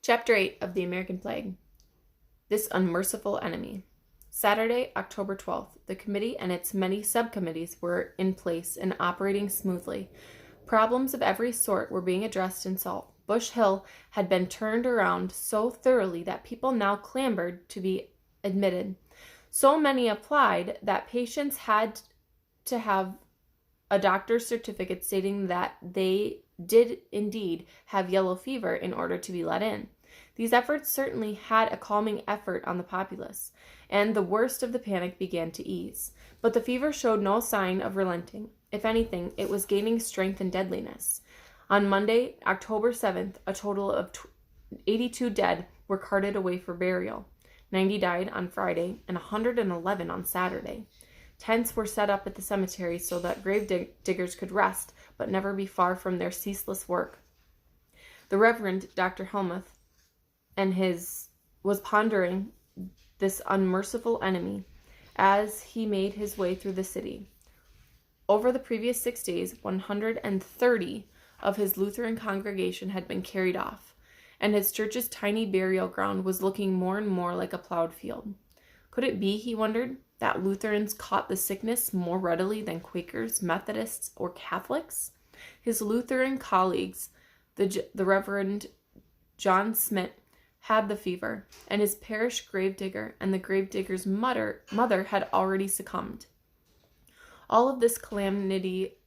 Chapter 8 of The American Plague. This Unmerciful Enemy. Saturday, October 12th, the committee and its many subcommittees were in place and operating smoothly. Problems of every sort were being addressed and solved. Bush Hill had been turned around so thoroughly that people now clamored to be admitted. So many applied that patients had to have a doctor's certificate stating that they did indeed have yellow fever in order to be let in. These efforts certainly had a calming effect on the populace, and the worst of the panic began to ease. But the fever showed no sign of relenting. If anything, it was gaining strength and deadliness. On Monday, October 7th, a total of 82 dead were carted away for burial. 90 died on Friday and 111 on Saturday. Tents were set up at the cemetery so that grave diggers could rest, but never be far from their ceaseless work. The Reverend Dr. Helmuth was pondering this unmerciful enemy as he made his way through the city. Over the previous 6 days, 130 of his Lutheran congregation had been carried off, and his church's tiny burial ground was looking more and more like a plowed field. Could it be, he wondered, that Lutherans caught the sickness more readily than Quakers, Methodists, or Catholics? His Lutheran colleagues, the Reverend John Smith, had the fever, and his parish gravedigger and the gravedigger's mother had already succumbed. All of this calamity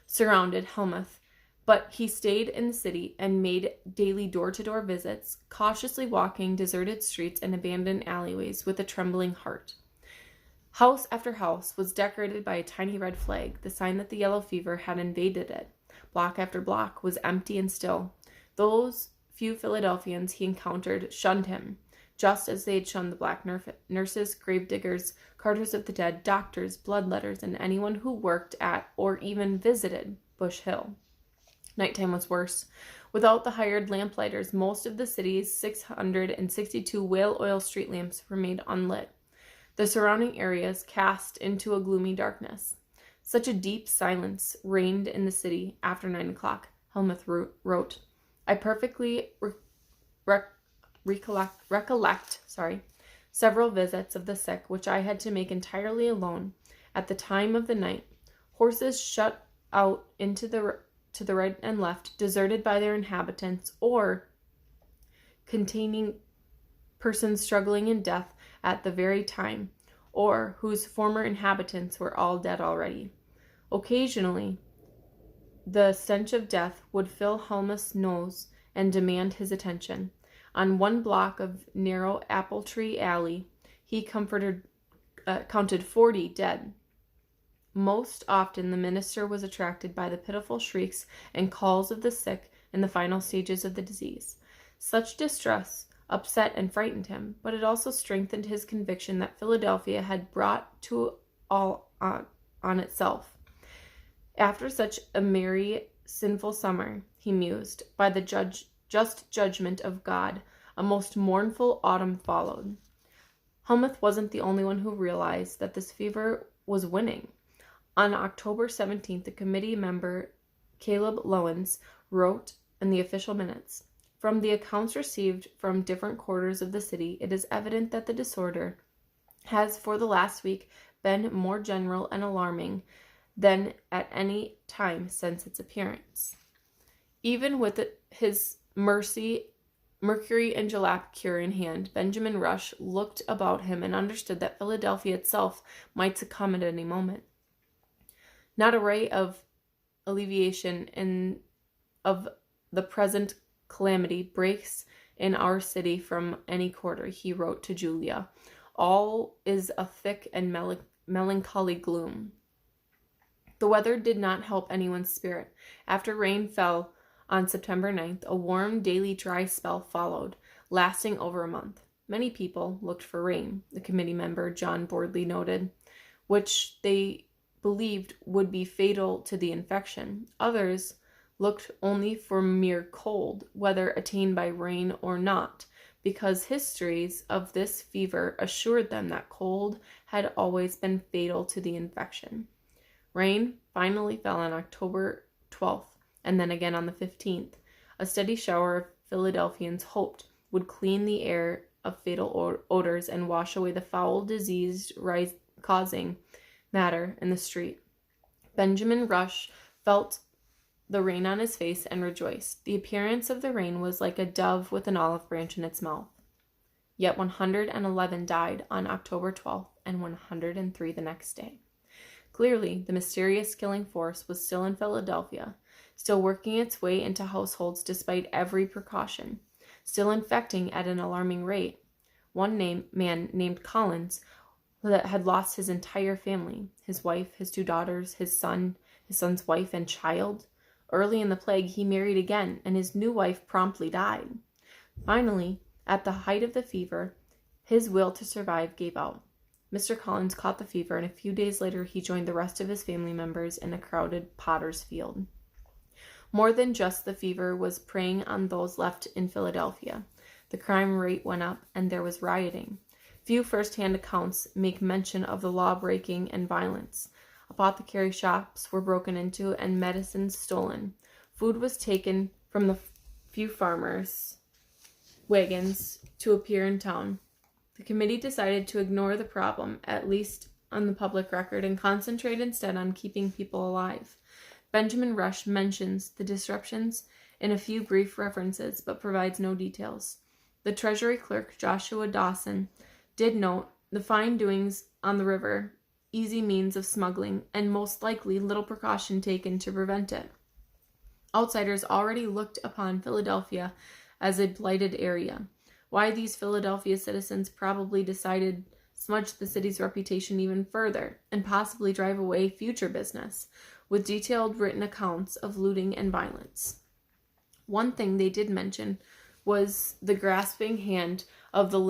surrounded Helmuth, but he stayed in the city and made daily door-to-door visits, cautiously walking deserted streets and abandoned alleyways with a trembling heart. House after house was decorated by a tiny red flag, the sign that the yellow fever had invaded it. Block after block was empty and still. Those few Philadelphians he encountered shunned him, just as they had shunned the black nurses, gravediggers, carters of the dead, doctors, bloodletters, and anyone who worked at or even visited Bush Hill. Nighttime was worse. Without the hired lamplighters, most of the city's 662 whale oil street lamps remained unlit. The surrounding areas cast into a gloomy darkness. Such a deep silence reigned in the city after 9 o'clock, Helmuth wrote. I perfectly recollect several visits of the sick which I had to make entirely alone at the time of the night. Horses shut out to the right and left, deserted by their inhabitants, or containing persons struggling in death at the very time, or whose former inhabitants were all dead already. Occasionally, the stench of death would fill Helmuth's nose and demand his attention. On one block of narrow apple tree alley, he counted 40 dead. Most often the minister was attracted by the pitiful shrieks and calls of the sick in the final stages of the disease. Such distress upset and frightened him, but it also strengthened his conviction that Philadelphia had brought to all on itself. After such a merry, sinful summer, he mused, by the just judgment of God, a most mournful autumn followed. Helmuth wasn't the only one who realized that this fever was winning. On October 17th, the committee member Caleb Lowens wrote in the official minutes, from the accounts received from different quarters of the city, it is evident that the disorder has for the last week been more general and alarming than at any time since its appearance. Even with his mercury and jalap cure in hand, Benjamin Rush looked about him and understood that Philadelphia itself might succumb at any moment. Not a ray of alleviation of the present calamity breaks in our city from any quarter, he wrote to Julia. All is a thick and melancholy gloom. The weather did not help anyone's spirit. After rain fell on September 9th, a warm, daily dry spell followed, lasting over a month. Many people looked for rain, the committee member John Bordley noted, which they believed would be fatal to the infection. Others looked only for mere cold, whether attained by rain or not, because histories of this fever assured them that cold had always been fatal to the infection. Rain finally fell on October 12th, and then again on the 15th. A steady shower Philadelphians hoped would clean the air of fatal odors and wash away the foul, disease-causing matter in the street. Benjamin Rush felt the rain on his face and rejoiced. The appearance of the rain was like a dove with an olive branch in its mouth. Yet 111 died on October 12th and 103 the next day. Clearly, the mysterious killing force was still in Philadelphia, still working its way into households despite every precaution, still infecting at an alarming rate. One man named Collins had lost his entire family, his wife, his 2 daughters, his son's wife and child. Early in the plague, he married again, and his new wife promptly died. Finally, at the height of the fever, his will to survive gave out. Mr. Collins caught the fever, and a few days later he joined the rest of his family members in a crowded potter's field. More than just the fever was preying on those left in Philadelphia. The crime rate went up, and there was rioting. Few first-hand accounts make mention of the law-breaking and violence. Apothecary shops were broken into and medicines stolen. Food was taken from the few farmers' wagons to appear in town. The committee decided to ignore the problem, at least on the public record, and concentrate instead on keeping people alive. Benjamin Rush mentions the disruptions in a few brief references, but provides no details. The Treasury clerk, Joshua Dawson, did note the fine doings on the river, easy means of smuggling, and most likely little precaution taken to prevent it. Outsiders already looked upon Philadelphia as a blighted area. Why these Philadelphia citizens probably decided smudge the city's reputation even further and possibly drive away future business, with detailed written accounts of looting and violence. One thing they did mention was the grasping hand of the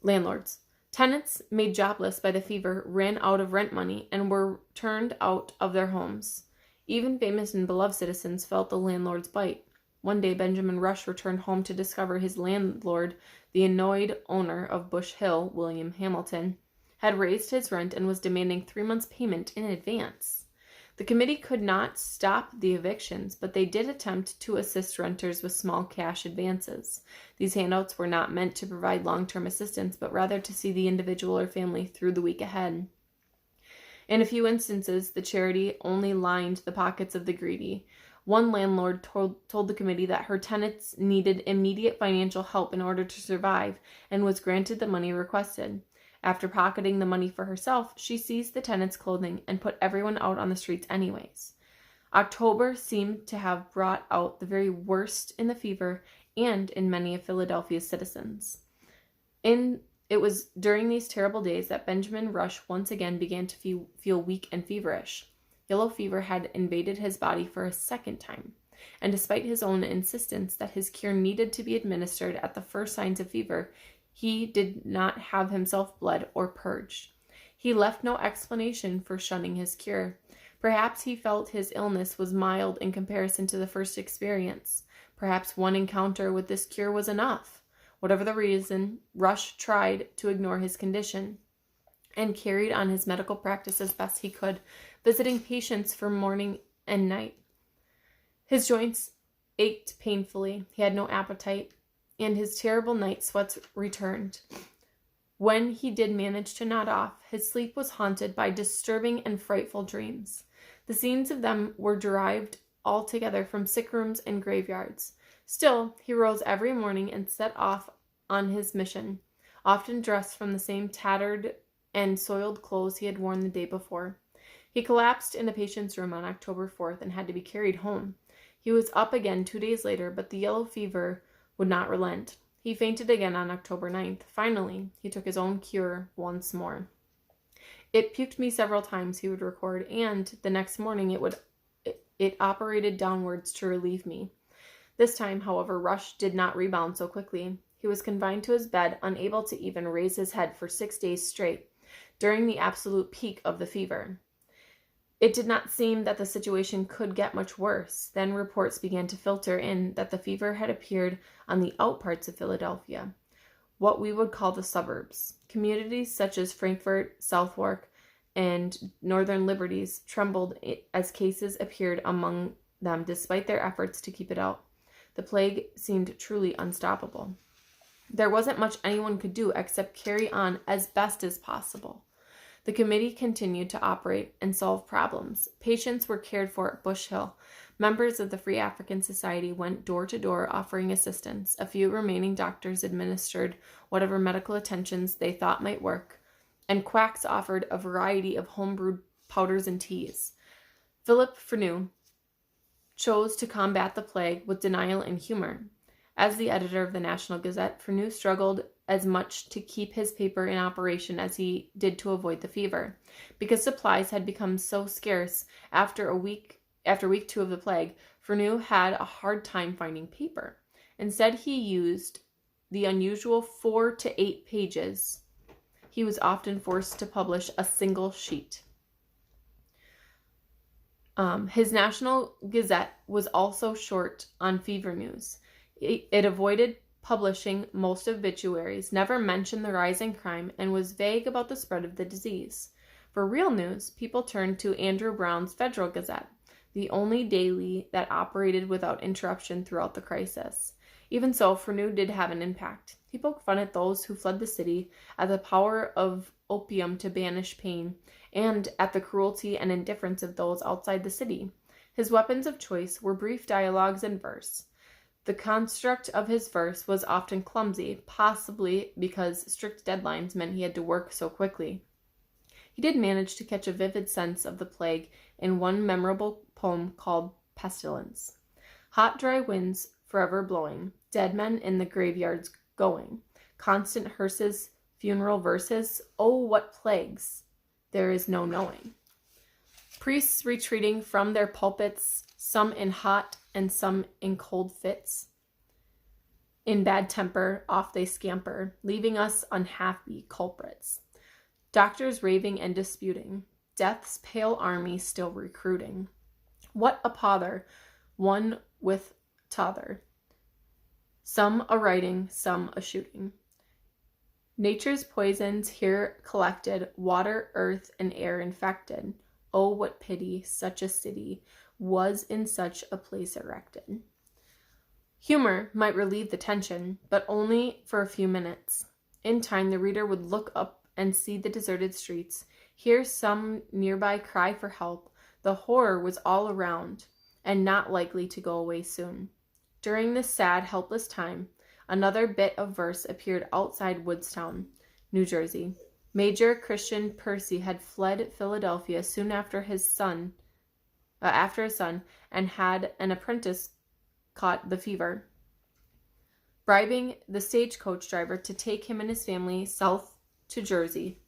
landlords. Tenants made jobless by the fever ran out of rent money and were turned out of their homes. Even famous and beloved citizens felt the landlord's bite. One day Benjamin Rush returned home to discover his landlord, the annoyed owner of Bush Hill, William Hamilton, had raised his rent and was demanding 3 months' payment in advance. The committee could not stop the evictions, but they did attempt to assist renters with small cash advances. These handouts were not meant to provide long-term assistance, but rather to see the individual or family through the week ahead. In a few instances, the charity only lined the pockets of the greedy. One landlord told the committee that her tenants needed immediate financial help in order to survive and was granted the money requested. After pocketing the money for herself, she seized the tenants' clothing and put everyone out on the streets anyways. October seemed to have brought out the very worst in the fever and in many of Philadelphia's citizens. It was during these terrible days that Benjamin Rush once again began to feel weak and feverish. Yellow fever had invaded his body for a second time, and despite his own insistence that his cure needed to be administered at the first signs of fever, he did not have himself bled or purged. He left no explanation for shunning his cure. Perhaps he felt his illness was mild in comparison to the first experience. Perhaps one encounter with this cure was enough. Whatever the reason, Rush tried to ignore his condition and carried on his medical practice as best he could, visiting patients for morning and night. His joints ached painfully, he had no appetite, and his terrible night sweats returned. When he did manage to nod off, his sleep was haunted by disturbing and frightful dreams. The scenes of them were derived altogether from sick rooms and graveyards. Still, he rose every morning and set off on his mission, often dressed from the same tattered and soiled clothes he had worn the day before. He collapsed in a patient's room on October 4th and had to be carried home. He was up again 2 days later, but the yellow fever would not relent. He fainted again on October 9th. Finally, he took his own cure once more. It puked me several times, he would record, and the next morning it operated downwards to relieve me. This time, however, Rush did not rebound so quickly. He was confined to his bed, unable to even raise his head for 6 days straight, during the absolute peak of the fever. It did not seem that the situation could get much worse. Then reports began to filter in that the fever had appeared on the outparts of Philadelphia, what we would call the suburbs. Communities such as Frankfort, Southwark, and Northern Liberties trembled as cases appeared among them despite their efforts to keep it out. The plague seemed truly unstoppable. There wasn't much anyone could do except carry on as best as possible. The committee continued to operate and solve problems. Patients were cared for at Bush Hill. Members of the Free African Society went door to door offering assistance. A few remaining doctors administered whatever medical attentions they thought might work, and quacks offered a variety of homebrewed powders and teas. Philip Freneau chose to combat the plague with denial and humor. As the editor of the National Gazette, Freneau struggled as much to keep his paper in operation as he did to avoid the fever. Because supplies had become so scarce after week 2 of the plague, Freneau had a hard time finding paper. Instead, he used the unusual 4 to 8 pages. He was often forced to publish a single sheet. His National Gazette was also short on fever news. It avoided publishing most obituaries, never mentioned the rise in crime, and was vague about the spread of the disease. For real news, people turned to Andrew Brown's Federal Gazette, the only daily that operated without interruption throughout the crisis. Even so, Freneau did have an impact. He poked fun at those who fled the city, at the power of opium to banish pain, and at the cruelty and indifference of those outside the city. His weapons of choice were brief dialogues and verse. The construct of his verse was often clumsy, possibly because strict deadlines meant he had to work so quickly. He did manage to catch a vivid sense of the plague in one memorable poem called Pestilence. Hot, dry winds forever blowing, dead men in the graveyards going, constant hearses, funeral verses, oh, what plagues, there is no knowing. Priests retreating from their pulpits, some in hot and some in cold fits. In bad temper, off they scamper, leaving us unhappy culprits. Doctors raving and disputing, death's pale army still recruiting. What a pother, one with t'other. Some a writing, some a shooting. Nature's poisons here collected, water, earth, and air infected. Oh, what pity such a city was in such a place erected. Humor might relieve the tension, but only for a few minutes. In time, the reader would look up and see the deserted streets, hear some nearby cry for help. The horror was all around, and not likely to go away soon. During this sad, helpless time, another bit of verse appeared outside Woodstown, New Jersey. Major Christian Percy had fled Philadelphia soon after his son, and had an apprentice caught the fever, bribing the stagecoach driver to take him and his family south to Jersey.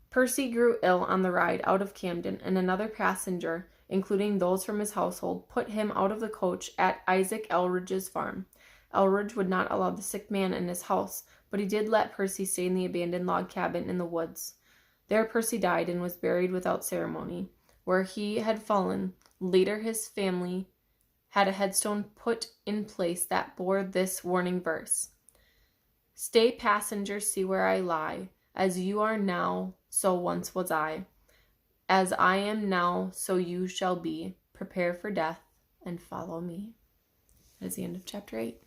Percy grew ill on the ride out of Camden, and another passenger, including those from his household, put him out of the coach at Isaac Elridge's farm. Elridge would not allow the sick man in his house, but he did let Percy stay in the abandoned log cabin in the woods. There Percy died and was buried without ceremony. Where he had fallen, later his family had a headstone put in place that bore this warning verse. Stay, passengers, see where I lie. As you are now, so once was I. As I am now, so you shall be. Prepare for death and follow me. That is the end of chapter 8.